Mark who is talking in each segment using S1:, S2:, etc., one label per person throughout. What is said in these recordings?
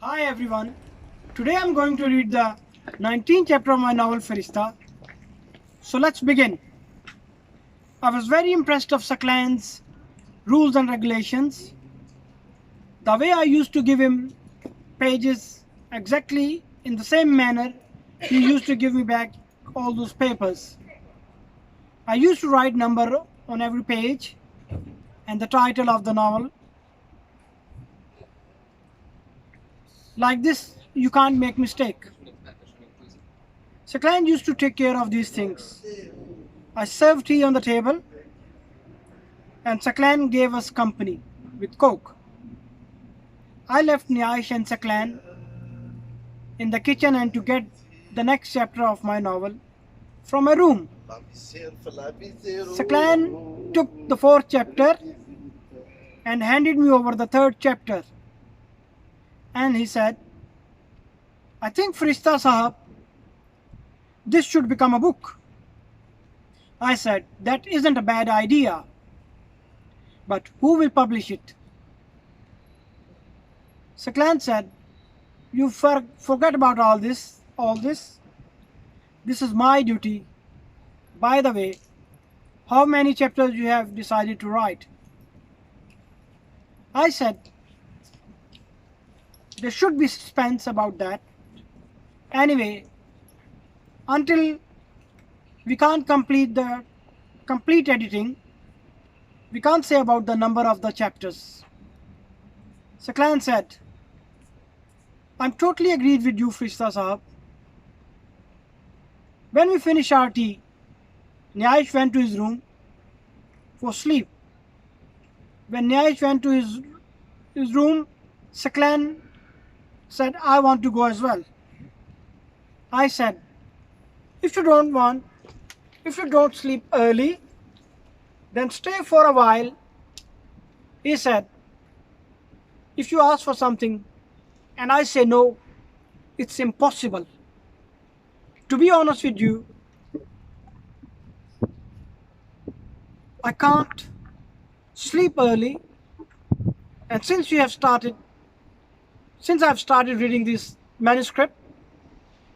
S1: Hi everyone. Today I'm going to read the 19th chapter of my novel Farishta. So let's begin. I was very impressed of Saklan's rules and regulations. The way I used to give him pages exactly in the same manner he used to give me back all those papers. I used to write number on every page and the title of the novel. Like this you can't make mistake. Saklan used to take care of these things. I served tea on the table and Saklan gave us company with Coke. I left Nyash and Saklan in the kitchen and to get the next chapter of my novel from a room. Saklan took the fourth chapter and handed me over the third chapter. And he said, I think Farishta Sahab, this should become a book. I said, that isn't a bad idea. But who will publish it? Saklan said, you forget about all this. This is my duty. By the way, how many chapters you have decided to write? I said, there should be suspense about that. Anyway, until we can't complete editing, we can't say about the number of the chapters. Saklan said, I'm totally agreed with you, Farishta Sahab. When we finished our tea, Nyash went to his room for sleep. When Nyash went to his room, Saklan said, I want to go as well. I said, if you don't sleep early, then stay for a while. He said, if you ask for something and I say no, it's impossible. To be honest with you, I can't sleep early, and since I've started reading this manuscript,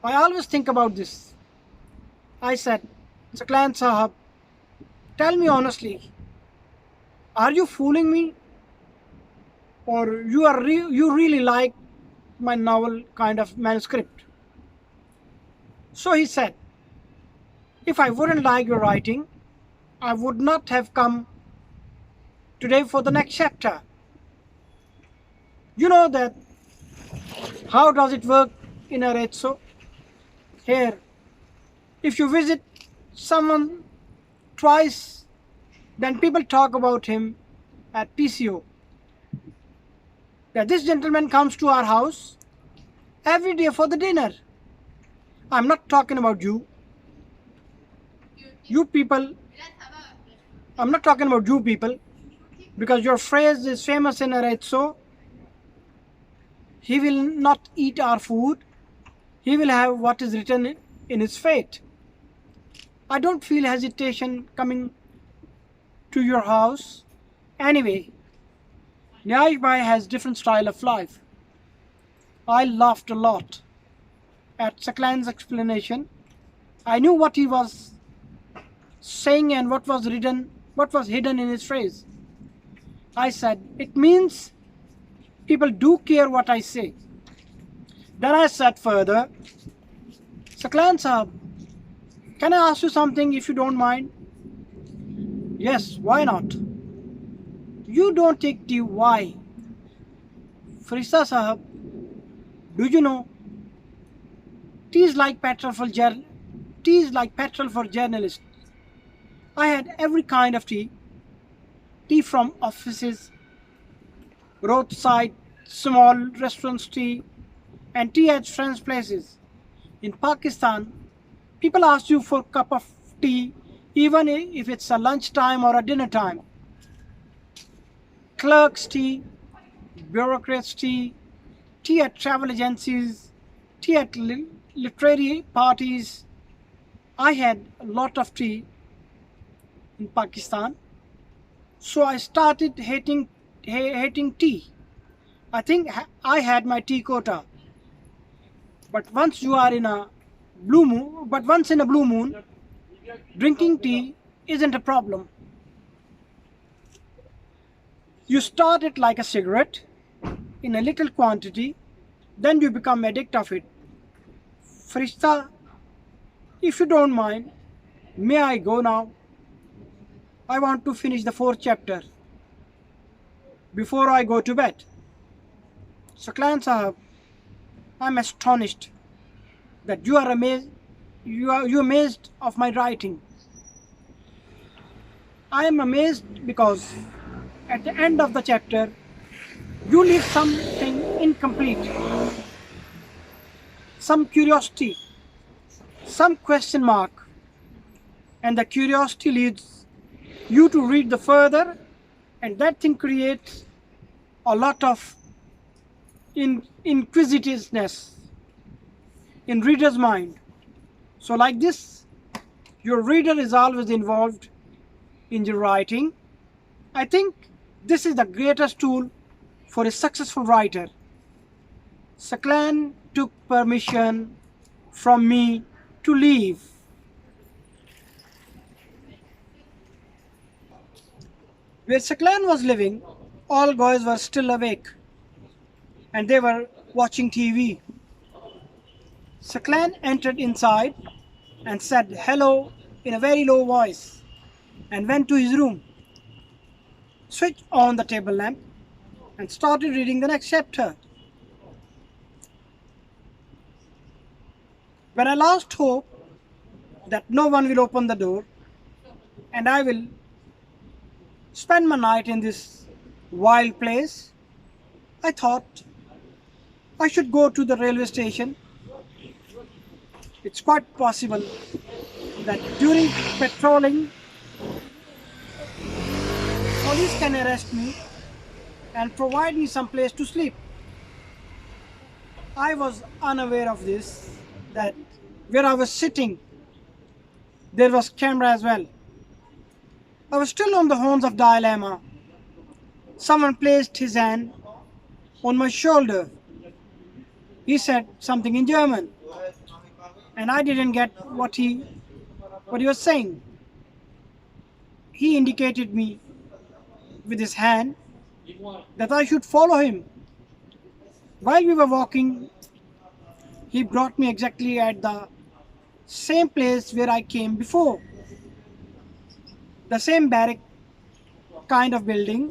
S1: I always think about this. I said, Saklan Sahab, tell me honestly, are you fooling me? Or you really like my novel kind of manuscript? So he said, if I wouldn't like your writing, I would not have come today for the next chapter. You know that how does it work in Arezzo? Here, if you visit someone twice, then people talk about him at PCO. That this gentleman comes to our house every day for the dinner. I'm not talking about you. You people, I'm not talking about you people, because your phrase is famous in Arezzo. He will not eat our food. He will have what is written in his fate. I don't feel hesitation coming to your house. Anyway, Nyash Bhai has different style of life. I laughed a lot at Saklan's explanation. I knew what he was saying and what was hidden in his phrase. I said, it means people do care what I say. Then I said further, Saklan Sahab, can I ask you something if you don't mind? Yes, why not? You don't take tea, why? Farishta Sahab, do you know, tea is like petrol for journalists. I had every kind of tea. Tea from offices, roadside, small restaurants tea, and tea at friends' places. In Pakistan, people ask you for a cup of tea even if it's a lunchtime or a dinner time. Clerks tea, bureaucrats tea, tea at travel agencies, tea at literary parties. I had a lot of tea in Pakistan, so I started hating tea. I think I had my tea quota. But once you are in a blue moon, but once in a blue moon, drinking tea isn't a problem. You start it like a cigarette in a little quantity, then you become addict of it. Farishta, if you don't mind, may I go now? I want to finish the fourth chapter before I go to bed. Saklan Sahab, I'm astonished that you are amazed. You amazed of my writing. I am amazed because at the end of the chapter, you leave something incomplete, some curiosity, some question mark, and the curiosity leads you to read the further, and that thing creates a lot of inquisitiveness in reader's mind. So like this, your reader is always involved in your writing. I think this is the greatest tool for a successful writer. Saklan took permission from me to leave. Where Saklan was living, all boys were still awake and they were watching TV. Saklan entered inside and said hello in a very low voice and went to his room, switched on the table lamp and started reading the next chapter. When I lost hope that no one will open the door and I will spend my night in this wild place, I thought I should go to the railway station. It's quite possible that during patrolling, police can arrest me and provide me some place to sleep. I was unaware of this, that where I was sitting, there was camera as well. I was still on the horns of dilemma. Someone placed his hand on my shoulder. He said something in German, and I didn't get what he was saying. He indicated me with his hand that I should follow him. While we were walking, he brought me exactly at the same place where I came before. The same barrack kind of building,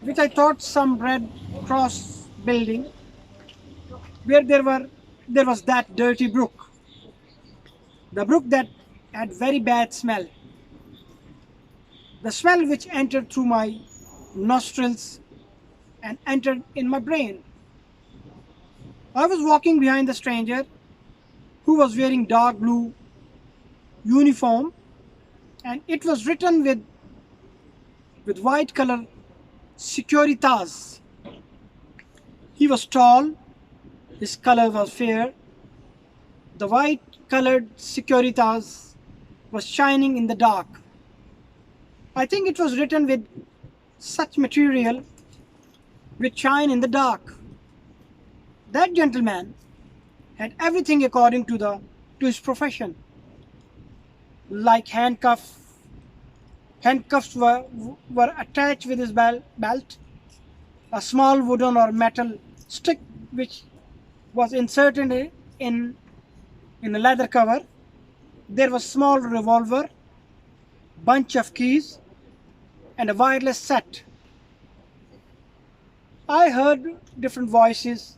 S1: which I thought some Red Cross building, where there was that dirty brook. The brook that had very bad smell. The smell which entered through my nostrils and entered in my brain. I was walking behind the stranger who was wearing dark blue uniform, and it was written with white color Securitas. He was tall, his color was fair. The white colored Securitas was shining in the dark. I think it was written with such material which shine in the dark. That gentleman had everything according to his profession. Like handcuffs were attached with his belt, a small wooden or metal stick which was inserted in a leather cover. There was small revolver, bunch of keys, and a wireless set. I heard different voices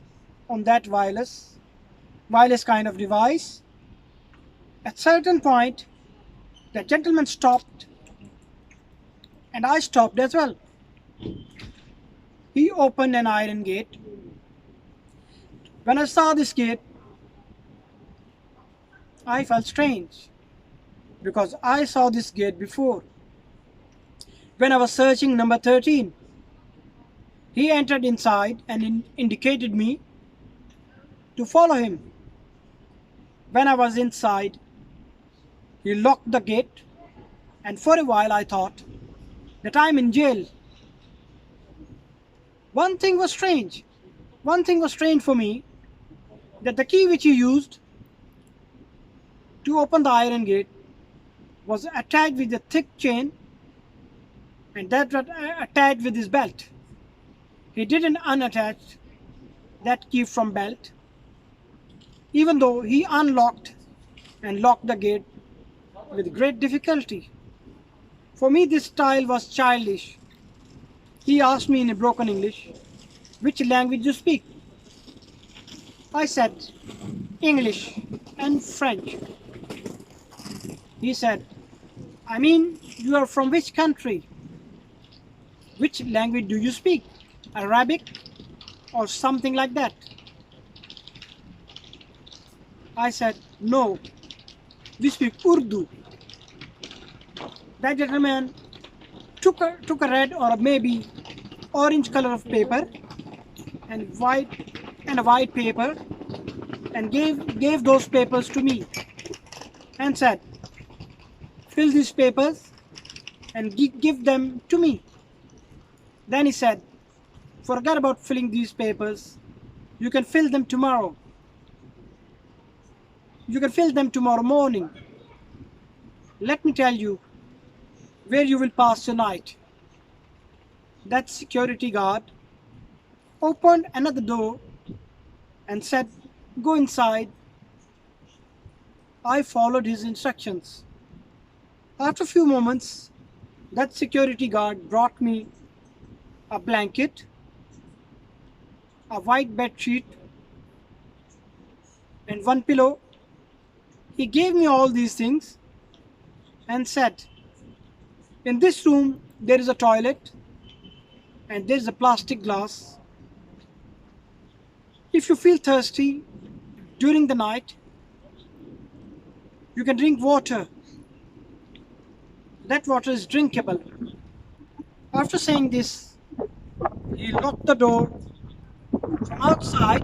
S1: on that wireless kind of device. At certain point, the gentleman stopped, and I stopped as well. He opened an iron gate. When I saw this gate, I felt strange because I saw this gate before. When I was searching number 13, he entered inside and indicated me to follow him. When I was inside, he locked the gate, and for a while I thought that I'm in jail. One thing was strange. One thing was strange for me, that the key which he used to open the iron gate was attached with a thick chain, and that was attached with his belt. He didn't unattach that key from belt, even though he unlocked and locked the gate with great difficulty. For me, this style was childish. He asked me in a broken English, "Which language you speak?" I said, "English and French." He said, "I mean, you are from which country? Which language do you speak? Arabic or something like that?" I said, "No, we speak Urdu." That gentleman took a red or maybe orange color of paper and a white paper, and gave those papers to me and said, "Fill these papers and give them to me." Then he said, "Forget about filling these papers. You can fill them tomorrow. You can fill them tomorrow morning. Let me tell you where you will pass the night." That security guard opened another door and said, "Go inside." I followed his instructions. After a few moments, that security guard brought me a blanket, a white bed sheet, and one pillow. He gave me all these things and said, "In this room there is a toilet and there is a plastic glass. If you feel thirsty during the night, you can drink water. That water is drinkable." After saying this, he locked the door from outside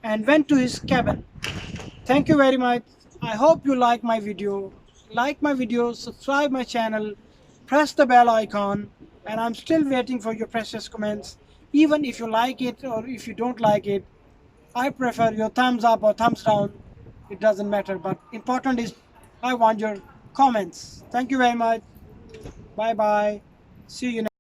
S1: and went to his cabin. Thank you very much. I hope you like my video. Like my video, subscribe my channel, press the bell icon, and I'm still waiting for your precious comments. Even if you like it or if you don't like it, I prefer your thumbs up or thumbs down. It doesn't matter, but important is I want your comments. Thank you very much. Bye bye. See you next.